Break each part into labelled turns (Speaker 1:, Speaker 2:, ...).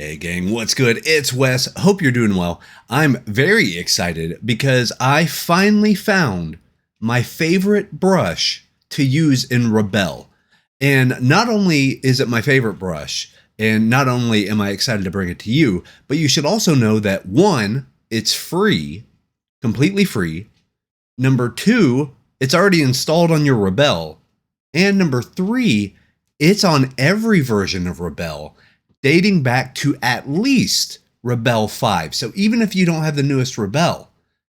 Speaker 1: Hey gang, what's good? It's Wes. Hope you're doing well. I'm very excited because I finally found my favorite brush to use in Rebelle. And not only is it my favorite brush, and not only am I excited to bring it to you, but you should also know that one, it's free, completely free. Number two, it's already installed on your Rebelle. And number three, it's on every version of Rebelle, dating back to at least Rebelle 5. So even if you don't have the newest Rebelle,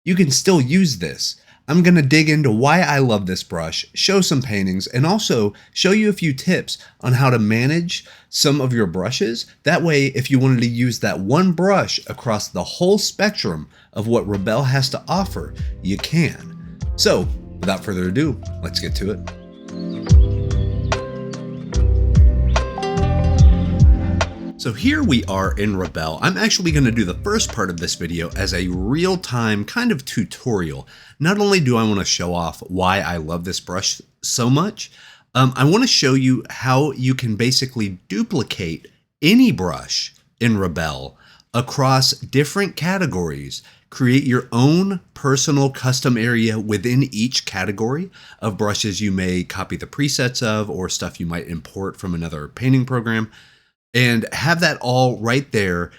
Speaker 1: you can still use this. I'm going to dig into why I love this brush, show some paintings, and also show you a few tips on how to manage some of your brushes. That way, if you wanted to use that one brush across the whole spectrum of what Rebelle has to offer, you can. So, without further ado, let's get to it. So here we are in Rebelle. I'm actually going to do the first part of this video as a real-time kind of tutorial. Not only do I want to show off why I love this brush so much, I want to show you how you can basically duplicate any brush in Rebelle across different categories. Create your own personal custom area within each category of brushes you may copy the presets of or stuff you might import from another painting program, and have that all right there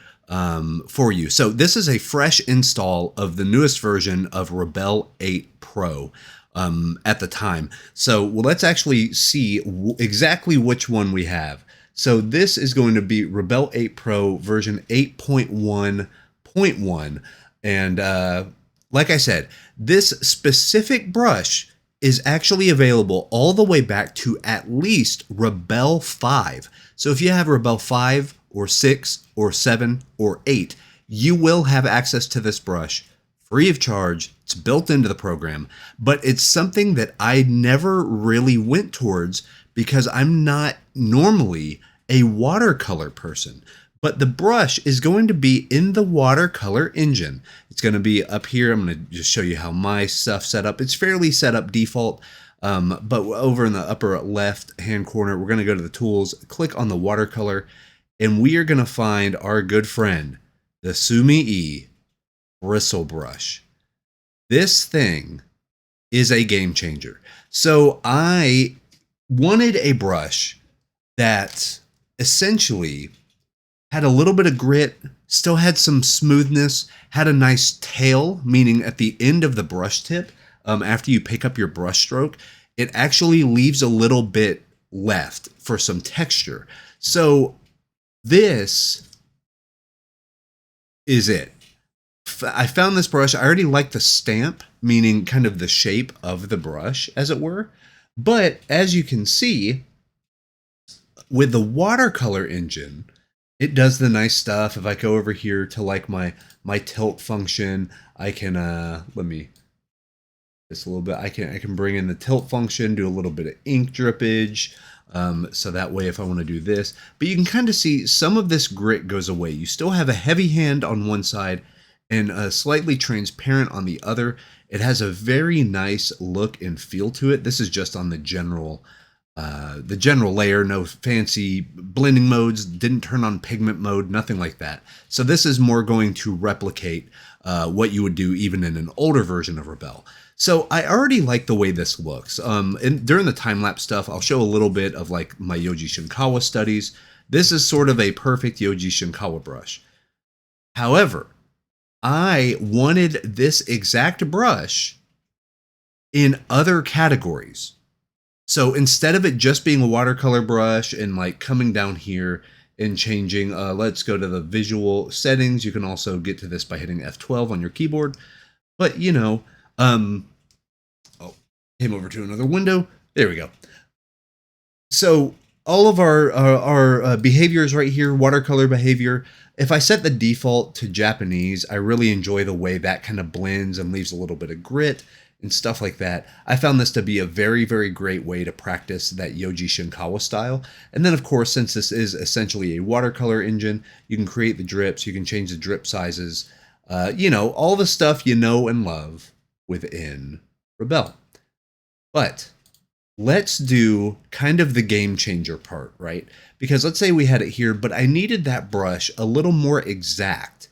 Speaker 1: for you. So this is a fresh install of the newest version of Rebelle 8 Pro at the time. So let's actually see exactly which one we have. So this is going to be Rebelle 8 Pro version 8.1.1. And like I said, this specific brush is actually available all the way back to at least Rebelle 5. So if you have Rebelle 5 or 6 or 7 or 8, you will have access to this brush free of charge. It's built into the program, but it's something that I never really went towards because I'm not normally a watercolor person. But the brush is going to be in the watercolor engine. It's going to be up here. I'm going to just show you how my stuff's set up. It's fairly set up default, but over in the upper left hand corner, we're going to go to the tools, click on the watercolor, and we are going to find our good friend, the Sumi-e bristle brush. This thing is a game changer. So I wanted a brush that essentially had a little bit of grit, still had some smoothness, had a nice tail, meaning at the end of the brush tip, after you pick up your brush stroke, it actually leaves a little bit left for some texture. So this is it. I found this brush. I already like the stamp, meaning kind of the shape of the brush, as it were. But as you can see, with the watercolor engine, it does the nice stuff. If I go over here to like my tilt function, I can let me just a little bit. I can bring in the tilt function, do a little bit of ink drippage, so that way if I want to do this, but you can kind of see some of this grit goes away. You still have a heavy hand on one side and a slightly transparent on the other. It has a very nice look and feel to it. This is just on the general layer, no fancy blending modes, didn't turn on pigment mode, nothing like that. So this is more going to replicate what you would do even in an older version of Rebelle. So I already like the way this looks. And during the time-lapse stuff, I'll show a little bit of like my Yoji Shinkawa studies. This is sort of a perfect Yoji Shinkawa brush. However, I wanted this exact brush in other categories. So instead of it just being a watercolor brush and like coming down here and changing, let's go to the visual settings. You can also get to this by hitting F12 on your keyboard. But you know, oh, came over to another window. There we go. So all of our behaviors right here, watercolor behavior. If I set the default to Japanese, I really enjoy the way that kind of blends and leaves a little bit of grit and stuff like that. I found this to be a very, very great way to practice that Yoji Shinkawa style. And then, of course, since this is essentially a watercolor engine, you can create the drips, you can change the drip sizes, you know, all the stuff you know and love within Rebelle. But let's do kind of the game changer part, right? Because let's say we had it here, but I needed that brush a little more exact.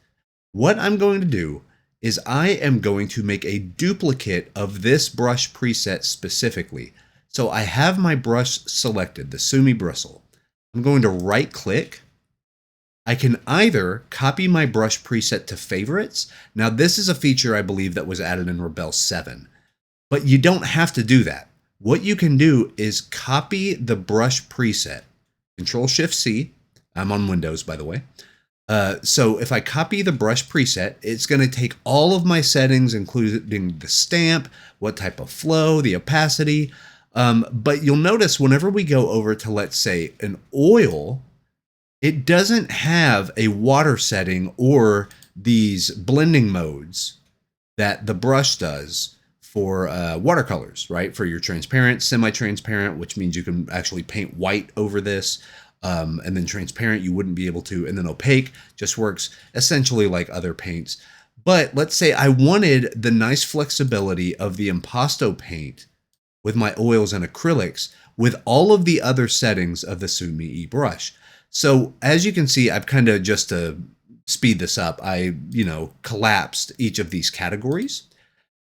Speaker 1: What I'm going to do is I am going to make a duplicate of this brush preset specifically. So I have my brush selected, the Sumi bristle. I'm going to right click. I can either copy my brush preset to favorites. Now this is a feature I believe that was added in Rebelle 7, but you don't have to do that. What you can do is copy the brush preset. Control Shift C. I'm on Windows, by the way. So if I copy the brush preset, it's going to take all of my settings, including the stamp, what type of flow, the opacity. But you'll notice whenever we go over to, let's say, an oil, it doesn't have a water setting or these blending modes that the brush does for watercolors, right? For your transparent, semi-transparent, which means you can actually paint white over this. And then transparent, you wouldn't be able to. And then opaque just works essentially like other paints. But let's say I wanted the nice flexibility of the impasto paint with my oils and acrylics with all of the other settings of the Sumi-e brush. So as you can see, I've kind of, just to speed this up, I, collapsed each of these categories,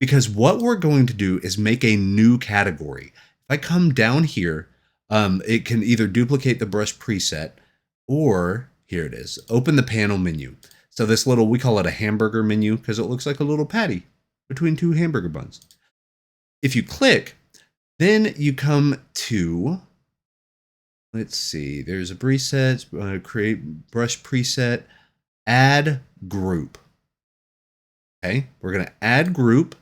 Speaker 1: because what we're going to do is make a new category. If I come down here, it can either duplicate the brush preset, or here it is, open the panel menu. So this little, we call it a hamburger menu because it looks like a little patty between two hamburger buns. If you click, then you come to, let's see, there's a preset, create brush preset, add group. Okay, we're going to add group,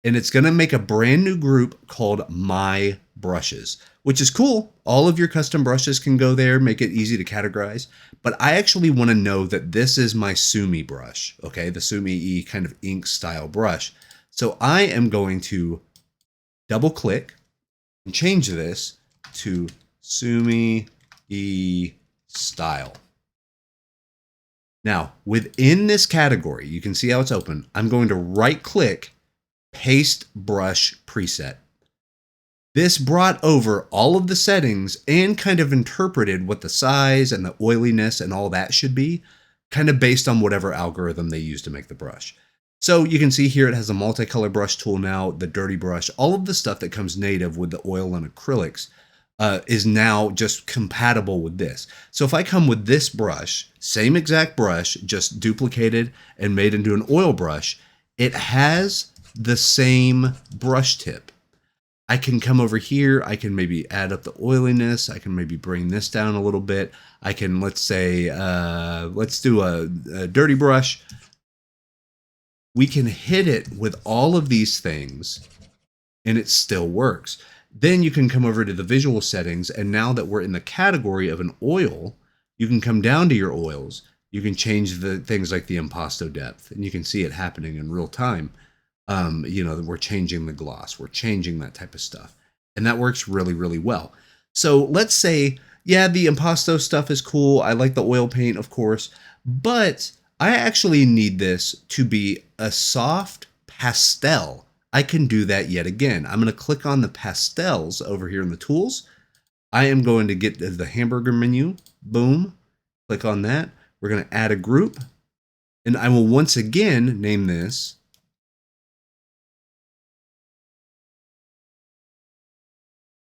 Speaker 1: and it's going to make a brand new group called My Brushes, which is cool. All of your custom brushes can go there, make it easy to categorize. But I actually want to know that this is my Sumi brush, okay? The Sumi-e kind of ink style brush. So I am going to double click and change this to Sumi-e style. Now, within this category, you can see how it's open. I'm going to right click, paste brush preset. This brought over all of the settings and kind of interpreted what the size and the oiliness and all that should be, kind of based on whatever algorithm they use to make the brush. So you can see here it has a multicolor brush tool now, the dirty brush, all of the stuff that comes native with the oil and acrylics is now just compatible with this. So if I come with this brush, same exact brush, just duplicated and made into an oil brush, it has the same brush tip. I can come over here, I can maybe add up the oiliness, I can maybe bring this down a little bit. I can, let's say, let's do a dirty brush. We can hit it with all of these things and it still works. Then you can come over to the visual settings, and now that we're in the category of an oil, you can come down to your oils. You can change the things like the impasto depth, and you can see it happening in real time. We're changing the gloss, we're changing that type of stuff. And that works really, really well. So let's say, yeah, the impasto stuff is cool. I like the oil paint, of course, but I actually need this to be a soft pastel. I can do that yet again. I'm going to click on the pastels over here in the tools. I am going to get the hamburger menu. Boom. Click on that. We're going to add a group. And I will once again name this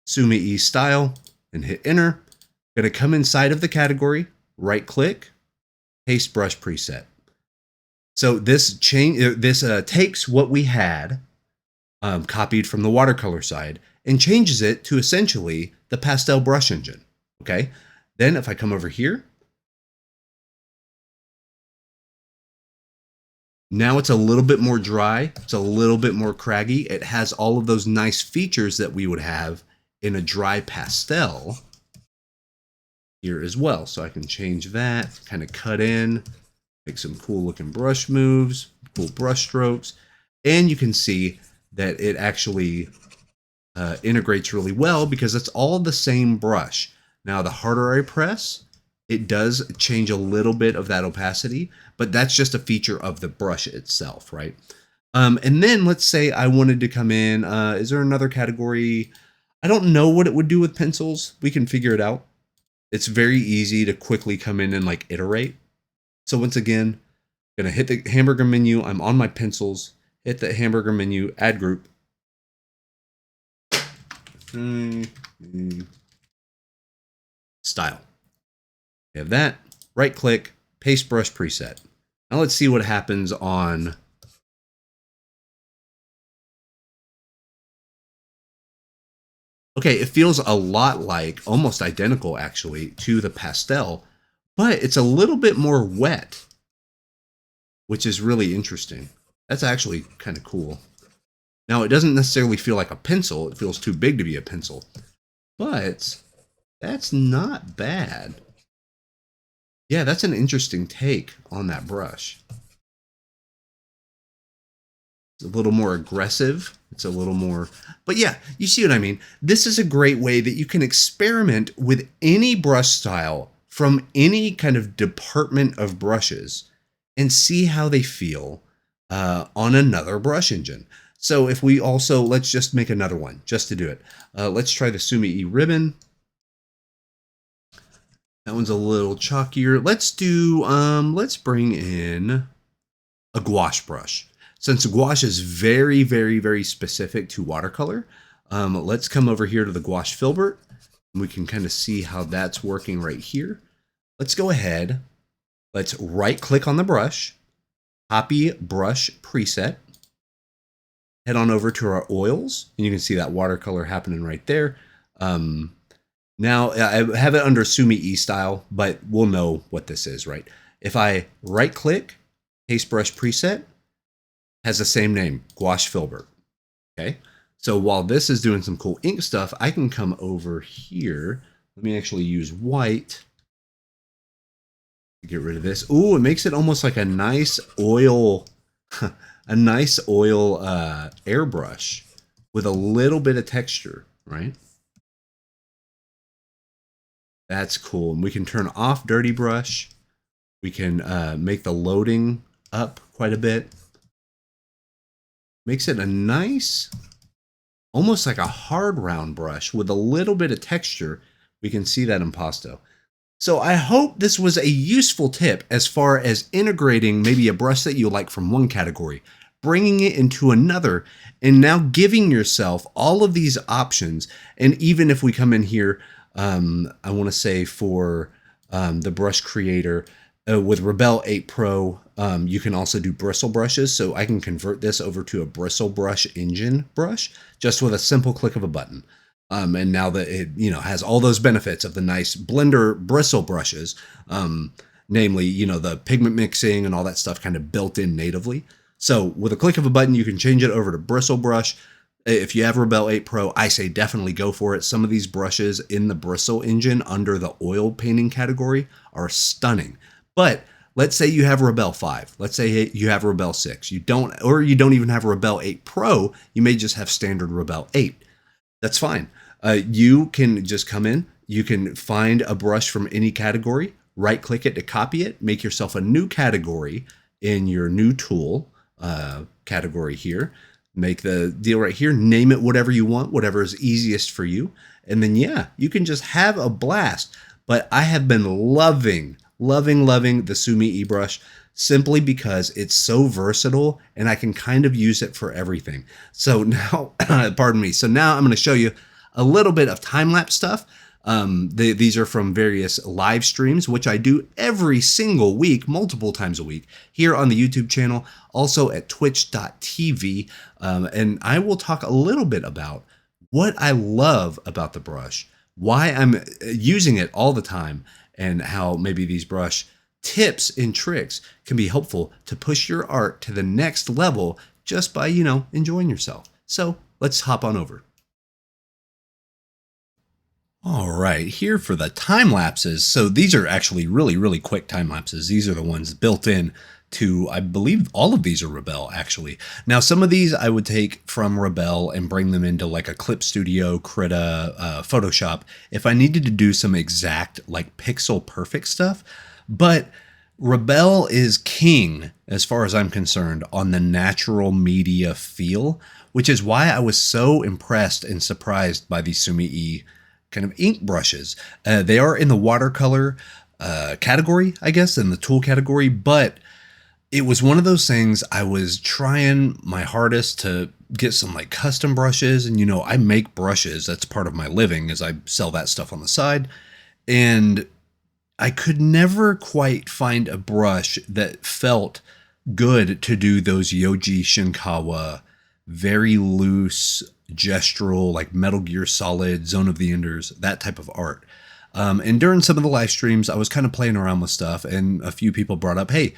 Speaker 1: Sumi-e style and hit enter. Going to come inside of the category, right click, paste brush preset. So this takes what we had copied from the watercolor side and changes it to essentially the pastel brush engine. Okay. Then if I come over here, now it's a little bit more dry. It's a little bit more craggy. It has all of those nice features that we would have in a dry pastel here as well. So I can change that, kind of cut in, make some cool looking brush moves, cool brush strokes. And you can see that it actually integrates really well because it's all the same brush. Now, the harder I press, it does change a little bit of that opacity, but that's just a feature of the brush itself, right? And then let's say I wanted to come in, is there another category? I don't know what it would do with pencils. We can figure it out. It's very easy to quickly come in and like iterate. So once again, gonna hit the hamburger menu. I'm on my pencils. Hit the hamburger menu, add group. Style. We have that. Right click, paste brush preset. Now let's see what happens on. Okay, it feels a lot like, almost identical actually, to the pastel, but it's a little bit more wet, which is really interesting. That's actually kind of cool. Now, it doesn't necessarily feel like a pencil. It feels too big to be a pencil, but that's not bad. Yeah, that's an interesting take on that brush. It's a little more aggressive. It's a little more, but yeah, you see what I mean? This is a great way that you can experiment with any brush style from any kind of department of brushes and see how they feel on another brush engine. So if we also, let's just make another one just to do it. Let's try the Sumi-e ribbon. That one's a little chalkier. Let's do, let's bring in a gouache brush. Since gouache is very, very, very specific to watercolor, let's come over here to the gouache filbert. And we can kind of see how that's working right here. Let's go ahead. Let's right click on the brush, copy brush preset, head on over to our oils, and you can see that watercolor happening right there. Now I have it under Sumi-e style, but we'll know what this is, right? If I right click, paste brush preset, has the same name, gouache filbert. Okay, so while this is doing some cool ink stuff, I can come over here. Let me actually use white to get rid of this. Ooh, it makes it almost like a nice oil, a nice oil airbrush with a little bit of texture, right? That's cool. And we can turn off dirty brush. We can make the loading up quite a bit. Makes it a nice, almost like a hard round brush with a little bit of texture. We can see that impasto. So I hope this was a useful tip as far as integrating maybe a brush that you like from one category, bringing it into another, and now giving yourself all of these options. And even if we come in here, I want to say for the brush creator with Rebelle 8 Pro, you can also do bristle brushes. So I can convert this over to a bristle brush engine brush just with a simple click of a button. And now that it, has all those benefits of the nice blender bristle brushes, namely, the pigment mixing and all that stuff kind of built in natively. So with a click of a button, you can change it over to bristle brush. If you have Rebelle 8 Pro, I say definitely go for it. Some of these brushes in the bristle engine under the oil painting category are stunning. But let's say you have Rebelle 5. Let's say you have Rebelle 6. You don't even have Rebelle 8 Pro. You may just have standard Rebelle 8. That's fine. You can just come in. You can find a brush from any category, right click it to copy it, make yourself a new category in your new tool category here. Make the deal right here, name it whatever you want, whatever is easiest for you. And then, yeah, you can just have a blast. But I have been loving the Sumi-e brush simply because it's so versatile and I can kind of use it for everything. So now, pardon me. So now I'm going to show you a little bit of time-lapse stuff. These are from various live streams, which I do every single week, multiple times a week, here on the YouTube channel, also at twitch.tv. And I will talk a little bit about what I love about the brush, why I'm using it all the time, and how maybe these brush tips and tricks can be helpful to push your art to the next level just by, enjoying yourself. So let's hop on over. All right, here for the time lapses. So these are actually really, really quick time lapses. These are the ones built in to, I believe all of these are Rebelle actually. Now, some of these I would take from Rebelle and bring them into like a Clip Studio, Krita, Photoshop if I needed to do some exact like pixel perfect stuff. But Rebelle is king, as far as I'm concerned, on the natural media feel, which is why I was so impressed and surprised by these Sumi-e kind of ink brushes. They are in the watercolor category, I guess, in the tool category, but it was one of those things. I was trying my hardest to get some like custom brushes, and I make brushes. That's part of my living, is I sell that stuff on the side. And I could never quite find a brush that felt good to do those Yoji Shinkawa, very loose gestural, like Metal Gear Solid, Zone of the Enders, that type of art. And during some of the live streams, I was kind of playing around with stuff, and a few people brought up, hey,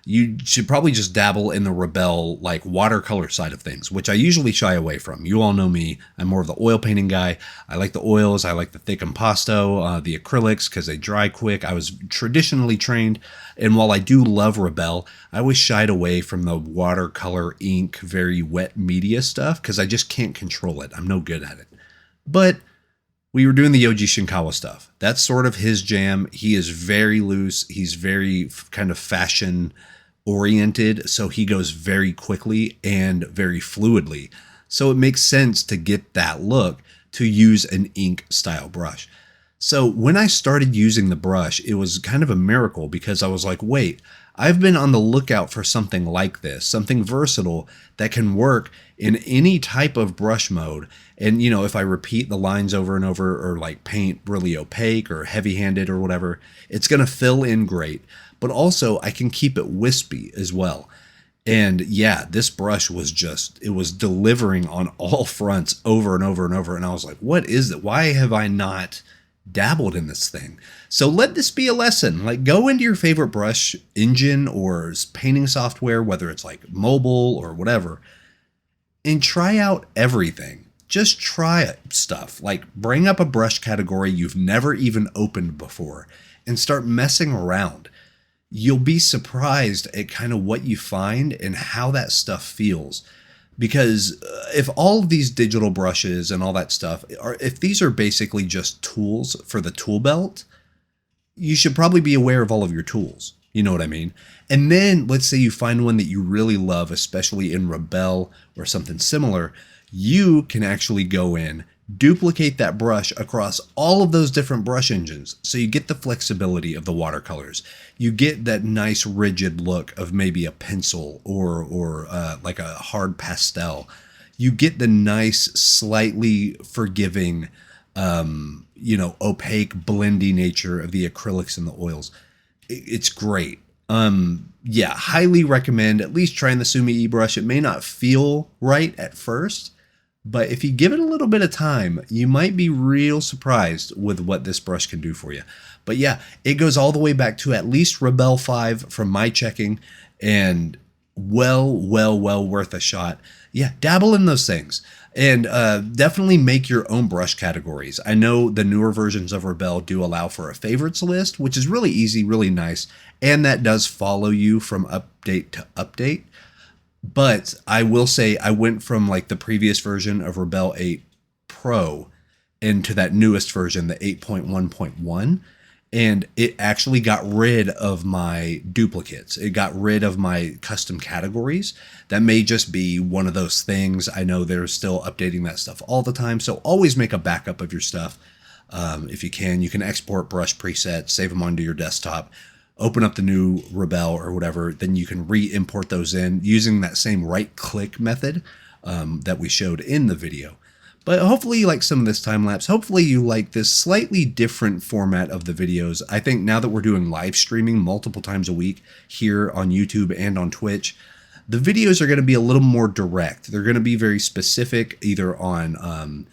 Speaker 1: you should probably just dabble in the Rebelle like watercolor side of things, which I usually shy away from. You all know me. I'm more of the oil painting guy. I like the oils. I like the thick impasto, the acrylics, because they dry quick. I was traditionally trained. And while I do love Rebelle, I always shied away from the watercolor ink, very wet media stuff, because I just can't control it. I'm no good at it. But we were doing the Yoji Shinkawa stuff. That's sort of his jam. He is very loose. He's very kind of fashion oriented, so he goes very quickly and very fluidly. So it makes sense to get that look to use an ink style brush. So when I started using the brush, it was kind of a miracle, because I was like, wait, I've been on the lookout for something like this, something versatile that can work in any type of brush mode. And, if I repeat the lines over and over, or like paint really opaque or heavy handed or whatever, it's going to fill in great. But also I can keep it wispy as well. And yeah, this brush was it was delivering on all fronts over and over and over. And I was like, what is it? Why have I not dabbled in this thing? So let this be a lesson. Like, go into your favorite brush engine or painting software, whether it's like mobile or whatever, and try out everything. Just try stuff. Like, bring up a brush category you've never even opened before and start messing around. You'll be surprised at kind of what you find and how that stuff feels. Because if all of these digital brushes and all that stuff if these are basically just tools for the tool belt, you should probably be aware of all of your tools. You know what I mean? And then let's say you find one that you really love, especially in Rebelle or something similar, you can actually go in, duplicate that brush across all of those different brush engines. So you get the flexibility of the watercolors. You get that nice rigid look of maybe a pencil or like a hard pastel. You get the nice, slightly forgiving, opaque, blendy nature of the acrylics and the oils. It's great. Yeah, highly recommend at least trying the Sumi-e brush. It may not feel right at first, but if you give it a little bit of time, you might be real surprised with what this brush can do for you. But yeah, it goes all the way back to at least Rebelle 5 from my checking, and well worth a shot. Yeah, dabble in those things. And definitely make your own brush categories. I know the newer versions of Rebelle do allow for a favorites list, which is really easy, really nice. And that does follow you from update to update. But I will say I went from like the previous version of Rebelle 8 Pro into that newest version, the 8.1.1. And it actually got rid of my duplicates. It got rid of my custom categories. That may just be one of those things. I know they're still updating that stuff all the time. So always make a backup of your stuff. If you can export brush presets, save them onto your desktop, open up the new Rebelle or whatever. Then you can re-import those in using that same right-click method that we showed in the video. But hopefully you like some of this time lapse. Hopefully you like this slightly different format of the videos. I think now that we're doing live streaming multiple times a week here on YouTube and on Twitch, the videos are going to be a little more direct. They're going to be very specific, either on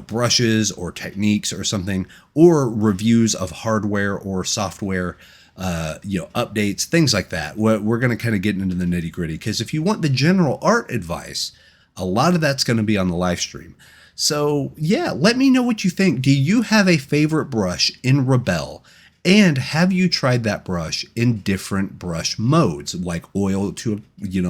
Speaker 1: brushes or techniques or something, or reviews of hardware or software, updates, things like that. We're going to kind of get into the nitty gritty, because if you want the general art advice, a lot of that's going to be on the live stream. So yeah, let me know what you think. Do you have a favorite brush in Rebelle? And have you tried that brush in different brush modes, like oil to,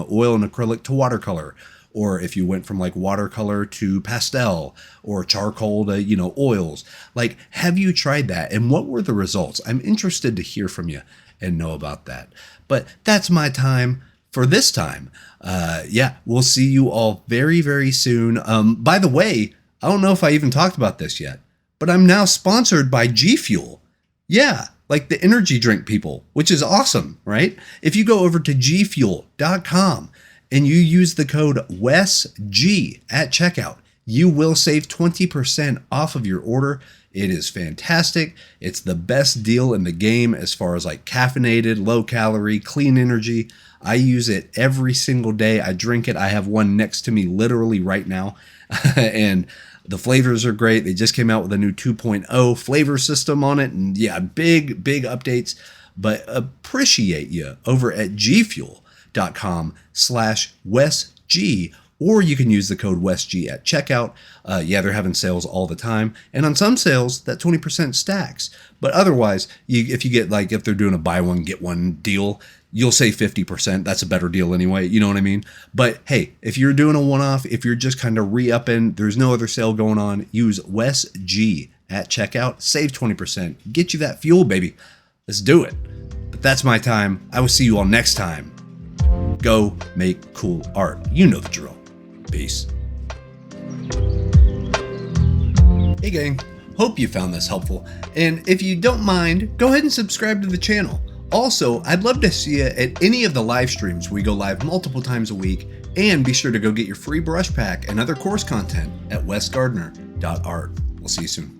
Speaker 1: oil and acrylic to watercolor? Or if you went from like watercolor to pastel, or charcoal to, oils. Like, have you tried that? And what were the results? I'm interested to hear from you. and know about that. But that's my time for this time. Yeah, we'll see you all very, very soon. By the way, I don't know if I even talked about this yet, but I'm now sponsored by G Fuel. Yeah, like the energy drink people, which is awesome, right? If you go over to gfuel.com and you use the code WESG at checkout, you will save 20% off of your order. It is fantastic. It's the best deal in the game as far as like caffeinated, low calorie, clean energy. I use it every single day. I drink it. I have one next to me literally right now. And the flavors are great. They just came out with a new 2.0 flavor system on it. And yeah, big updates. But appreciate you over at gfuel.com/WesG. Or you can use the code WESG at checkout. Yeah, they're having sales all the time. And on some sales, that 20% stacks. But otherwise, if you get like, if they're doing a buy one, get one deal, you'll save 50%. That's a better deal anyway. You know what I mean? But hey, if you're doing a one-off, if you're just kind of re-upping, there's no other sale going on, use WESG at checkout. Save 20%. Get you that fuel, baby. Let's do it. But that's my time. I will see you all next time. Go make cool art. You know the drill. Peace. Hey gang, hope you found this helpful. And if you don't mind, go ahead and subscribe to the channel. Also, I'd love to see you at any of the live streams. We go live multiple times a week. And be sure to go get your free brush pack and other course content at wesgardner.art. We'll see you soon.